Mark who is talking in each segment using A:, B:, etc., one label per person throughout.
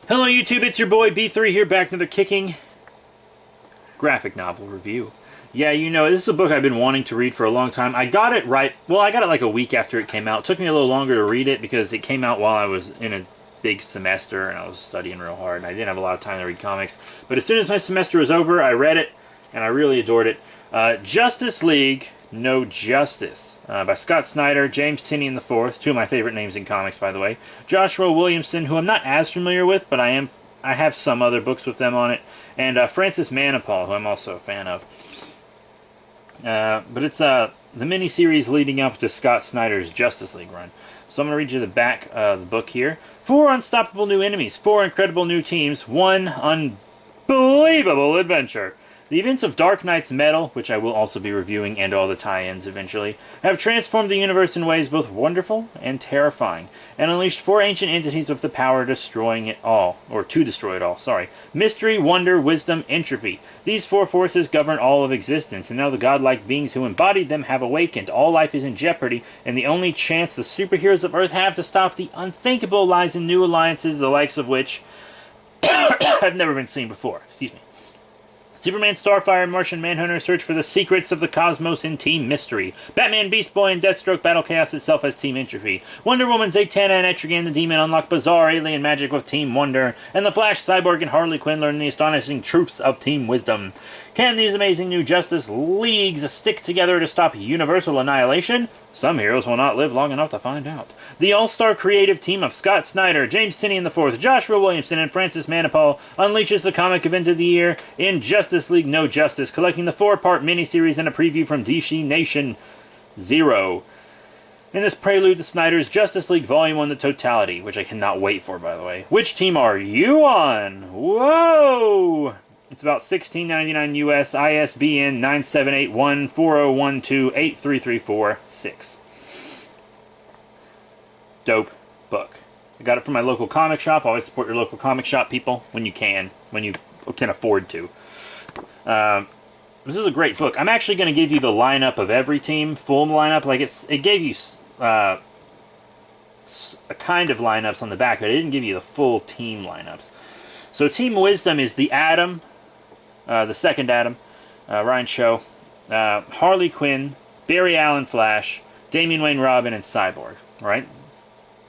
A: Hello YouTube, it's your boy B3 here, back to another kicking graphic novel review. Yeah, you know, this is a book I've been wanting to read for a long time. I got it I got it like a week after it came out. It took me a little longer to read it because it came out while I was in a big semester and I was studying real hard and I didn't have a lot of time to read comics. But as soon as my semester was over, I read it and I really adored it. Justice League No Justice by Scott Snyder, James Tynion IV, two of my favorite names in comics, by the way. Joshua Williamson, who I'm not as familiar with, but I have some other books with them on it, and Francis Manapul, who I'm also a fan of. But it's the miniseries leading up to Scott Snyder's Justice League run. So I'm going to read you the back of the book here. 4 unstoppable new enemies, 4 incredible new teams, 1 unbelievable adventure. The events of Dark Knight's Metal, which I will also be reviewing, and all the tie-ins eventually, have transformed the universe in ways both wonderful and terrifying, and unleashed 4 ancient entities with the power of destroying it all, or to destroy it all, sorry. Mystery, wonder, wisdom, entropy. These 4 forces govern all of existence, and now the godlike beings who embodied them have awakened. All life is in jeopardy, and the only chance the superheroes of Earth have to stop the unthinkable lies in new alliances, the likes of which have never been seen before. Excuse me. Superman, Starfire, and Martian Manhunter search for the secrets of the cosmos in Team Mystery. Batman, Beast Boy, and Deathstroke battle chaos itself as Team Entropy. Wonder Woman, Zatanna, and Etrigan the Demon unlock bizarre alien magic with Team Wonder. And the Flash, Cyborg, and Harley Quinn learn the astonishing truths of Team Wisdom. Can these amazing new Justice Leagues stick together to stop universal annihilation? Some heroes will not live long enough to find out. The all-star creative team of Scott Snyder, James Tynion IV, Joshua Williamson, and Francis Manapul unleashes the comic event of the year in Justice League No Justice, collecting the 4-part miniseries and a preview from DC Nation Zero. In this prelude to Snyder's Justice League Volume 1 The Totality, which I cannot wait for, by the way. Which team are you on? Whoa! It's about $16.99 US, ISBN 978-14012-83346. Dope book. I got it from my local comic shop. Always support your local comic shop, people, when you can afford to. This is a great book. I'm actually going to give you the lineup of every team, full lineup. Like it gave you a kind of lineups on the back, but it didn't give you the full team lineups. So Team Wisdom is the Atom. The second Atom, Ryan Cho, Harley Quinn, Barry Allen Flash, Damian Wayne Robin, and Cyborg, right?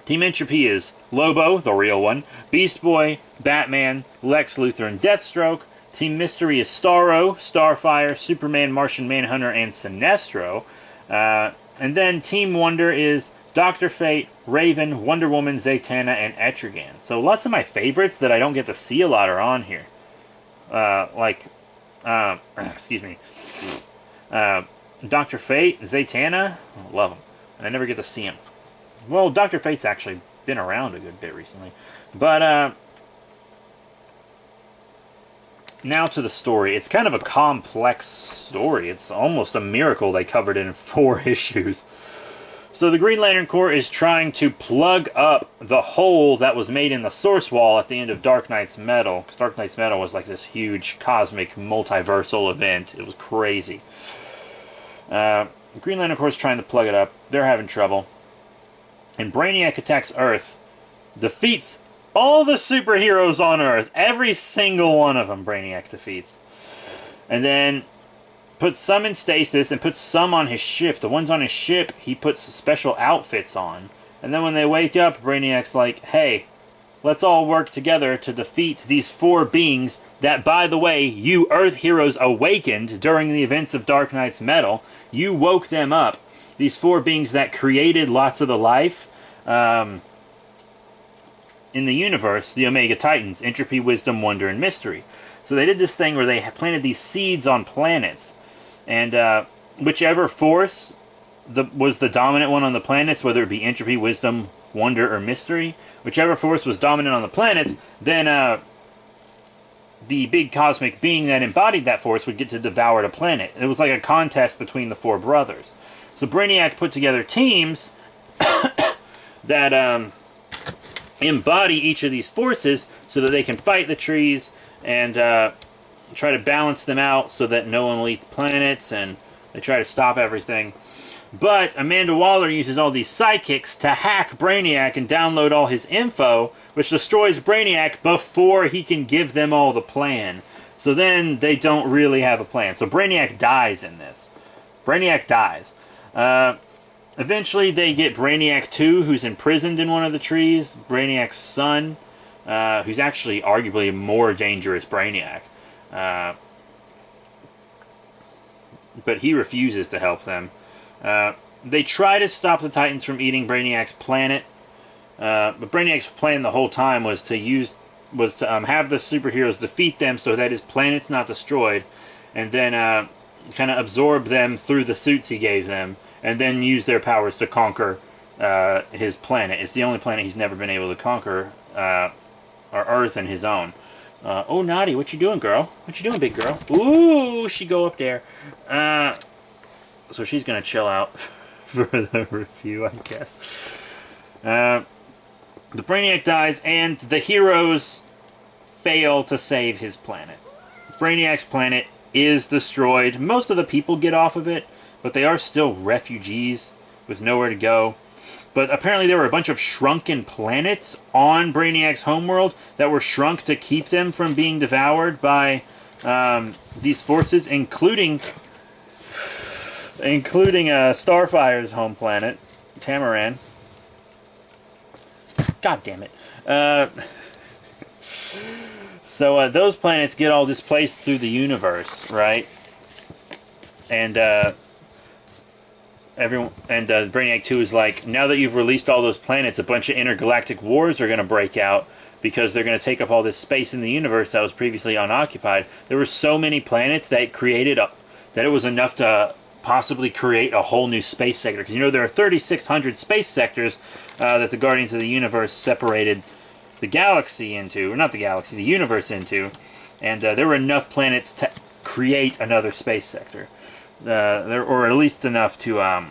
A: Team Entropy is Lobo, the real one, Beast Boy, Batman, Lex Luthor, and Deathstroke. Team Mystery is Starro, Starfire, Superman, Martian Manhunter, and Sinestro. And then Team Wonder is Dr. Fate, Raven, Wonder Woman, Zatanna, and Etrigan. So lots of my favorites that I don't get to see a lot are on here. Excuse me, Dr. Fate, Zatanna, love him, and I never get to see him. Well, Dr. Fate's actually been around a good bit recently, but now to the story. It's kind of a complex story. It's almost a miracle they covered it in 4 issues. So the Green Lantern Corps is trying to plug up the hole that was made in the source wall at the end of Dark Knight's Metal. Because Dark Knight's Metal was like this huge cosmic multiversal event. It was crazy. The Green Lantern Corps is trying to plug it up. They're having trouble. And Brainiac attacks Earth. Defeats all the superheroes on Earth. Every single one of them Brainiac defeats. And then puts some in stasis and puts some on his ship. The ones on his ship, he puts special outfits on. And then when they wake up, Brainiac's like, hey, let's all work together to defeat these 4 beings that, by the way, you Earth heroes awakened during the events of Dark Knight's Metal. You woke them up. These 4 beings that created lots of the life in the universe, the Omega Titans, Entropy, Wisdom, Wonder, and Mystery. So they did this thing where they planted these seeds on planets. And whichever force was the dominant one on the planets, whether it be Entropy, Wisdom, Wonder, or Mystery, whichever force was dominant on the planets, then the big cosmic being that embodied that force would get to devour the planet. It was like a contest between the 4 brothers. So Brainiac put together teams that embody each of these forces so that they can fight the trees and try to balance them out so that no one will eat the planets, and they try to stop everything. But Amanda Waller uses all these psychics to hack Brainiac and download all his info, which destroys Brainiac before he can give them all the plan. So then they don't really have a plan. So Brainiac dies in this. Brainiac dies. Eventually they get Brainiac 2, who's imprisoned in one of the trees. Brainiac's son, who's actually arguably a more dangerous Brainiac. But he refuses to help them. They try to stop the Titans from eating Brainiac's planet, but Brainiac's plan the whole time was to have the superheroes defeat them so that his planet's not destroyed, and then kind of absorb them through the suits he gave them, and then use their powers to conquer his planet. It's the only planet he's never been able to conquer, or Earth and his own. Oh, Naughty, what you doing, girl? What you doing, big girl? Ooh, she go up there. So she's going to chill out for the review, I guess. The Brainiac dies, and the heroes fail to save his planet. Brainiac's planet is destroyed. Most of the people get off of it, but they are still refugees with nowhere to go. But apparently there were a bunch of shrunken planets on Brainiac's homeworld that were shrunk to keep them from being devoured by these forces, including Starfire's home planet, Tamaran. God damn it. So those planets get all displaced through the universe, right? And Brainiac 2 is like, now that you've released all those planets, a bunch of intergalactic wars are going to break out because they're going to take up all this space in the universe that was previously unoccupied. There were so many planets that that it was enough to possibly create a whole new space sector. Because, you know, there are 3,600 space sectors that the Guardians of the Universe separated the galaxy into, or not the galaxy, the universe into, and there were enough planets to create another space sector. Or at least enough to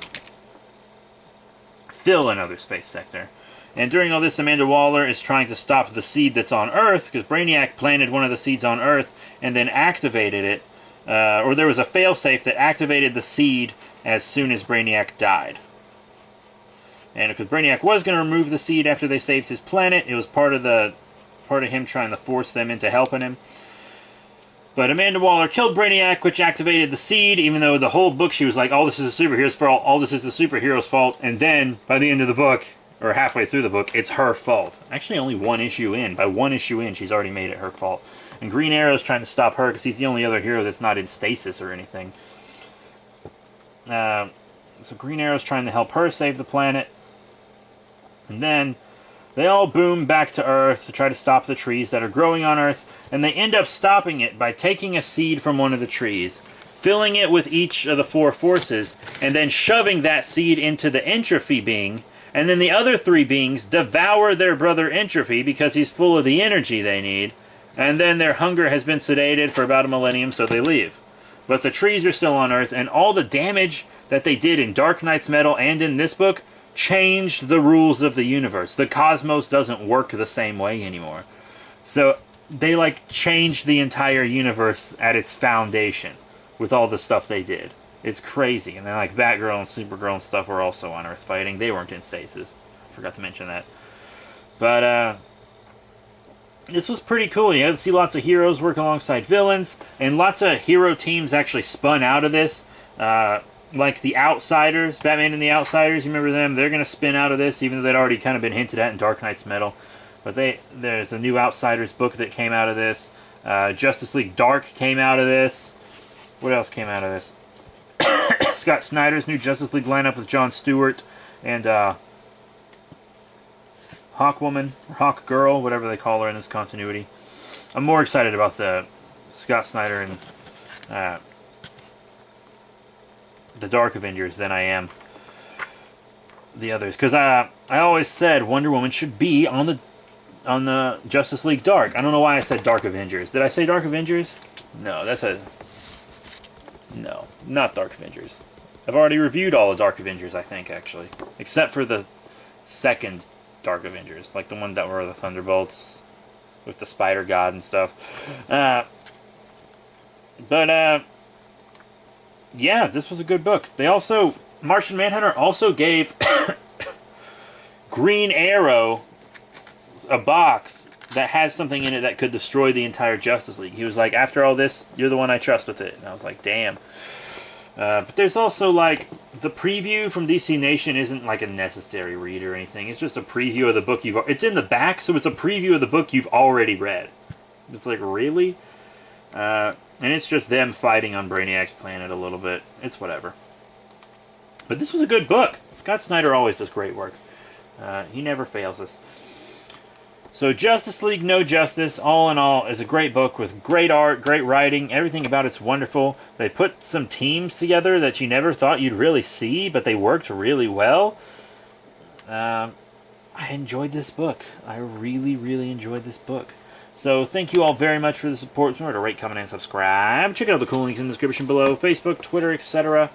A: fill another space sector. And during all this, Amanda Waller is trying to stop the seed that's on Earth, because Brainiac planted one of the seeds on Earth and then activated it. Or there was a failsafe that activated the seed as soon as Brainiac died. And because Brainiac was going to remove the seed after they saved his planet, it was part of him trying to force them into helping him. But Amanda Waller killed Brainiac, which activated the seed, even though the whole book she was like, all this is the superhero's fault, all this is the superhero's fault, and then, by the end of the book, or halfway through the book, it's her fault. Actually, only one issue in. By one issue in, she's already made it her fault. And Green Arrow's trying to stop her, because he's the only other hero that's not in stasis or anything. So Green Arrow's trying to help her save the planet. And then they all boom back to Earth to try to stop the trees that are growing on Earth, and they end up stopping it by taking a seed from one of the trees, filling it with each of the four forces, and then shoving that seed into the Entropy being, and then the other three beings devour their brother Entropy because he's full of the energy they need, and then their hunger has been sedated for about a millennium, so they leave. But the trees are still on Earth, and all the damage that they did in Dark Knight's Metal and in this book changed the rules of the universe. The cosmos doesn't work the same way anymore. So they like changed the entire universe at its foundation with all the stuff they did. It's crazy. And then like Batgirl and Supergirl and stuff were also on Earth fighting. They weren't in stasis. Forgot to mention that. But this was pretty cool. You had to see lots of heroes work alongside villains, and lots of hero teams actually spun out of this. Like the Outsiders, Batman and the Outsiders, you remember them? They're going to spin out of this, even though they'd already kind of been hinted at in Dark Knight's Metal. But there's a new Outsiders book that came out of this. Justice League Dark came out of this. What else came out of this? Scott Snyder's new Justice League lineup with Jon Stewart and Hawkwoman, or Hawkgirl, whatever they call her in this continuity. I'm more excited about the Scott Snyder and the Dark Avengers than I am the others, because I always said Wonder Woman should be on the Justice League Dark. I don't know why I said Dark Avengers. Did I say Dark Avengers? No, no, not Dark Avengers. I've already reviewed all the Dark Avengers, I think, actually, except for the second Dark Avengers, like the one that were the Thunderbolts with the Spider God and stuff. Yeah, this was a good book. They also Martian Manhunter also gave Green Arrow a box that has something in it that could destroy the entire Justice League. He was like, after all this, you're the one I trust with it. And I was like, damn. But there's also, like, the preview from DC Nation isn't, like, a necessary read or anything. It's just a preview of the book you've... It's in the back, so it's a preview of the book you've already read. It's like, really? And it's just them fighting on Brainiac's planet a little bit. It's whatever. But this was a good book. Scott Snyder always does great work. He never fails us. So Justice League No Justice, all in all, is a great book with great art, great writing. Everything about it's wonderful. They put some teams together that you never thought you'd really see, but they worked really well. I enjoyed this book. I really, really enjoyed this book. So thank you all very much for the support. Remember to rate, comment, and subscribe. Check out the cool links in the description below. Facebook, Twitter, etc.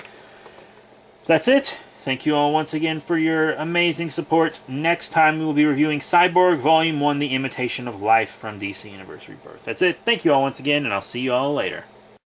A: That's it. Thank you all once again for your amazing support. Next time we will be reviewing Cyborg Volume 1, The Imitation of Life from DC Universe Rebirth. That's it. Thank you all once again, and I'll see you all later.